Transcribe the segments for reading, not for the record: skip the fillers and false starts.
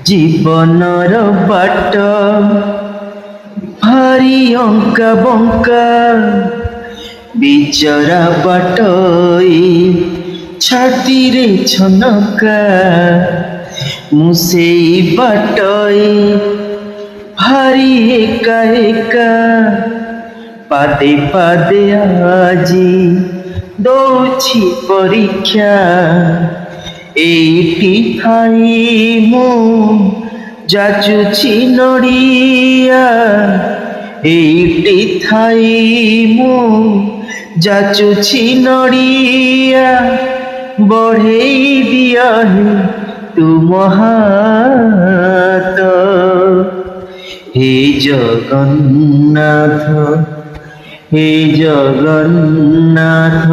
জীবনর but ভারি অঙ্কা বঙ্কা বিচরা বাটই ছাতিরে ছনকা মু সেই বাটই ভারি একা একা পাদে পাদে আজি দৌছি পরীক্ষা এইটি ঠাই মু যাচুছি নড়িয়া এইটি ঠাই মু যাচুছি নড়িয়া বঢ়েই দিয়া তুম হাত হে জগন্নাথ হে জগন্নাথ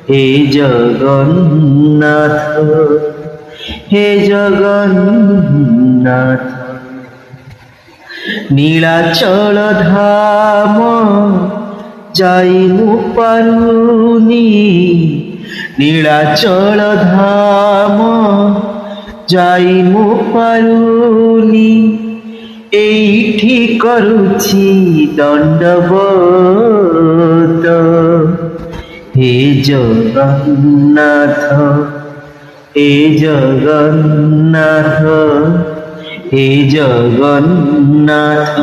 হে জগন্নাথ হে জগন্নাথ নীলাচল ধাম যাই মু পারুনি নীলাচল ধাম যাই মু পারুনি এইଠି କରୁଛି ଦଣ୍ଡବତ হে জগন্নাথ হে জগন্নাথ হে জগন্নাথ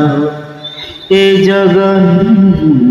হে জগন্নাথ।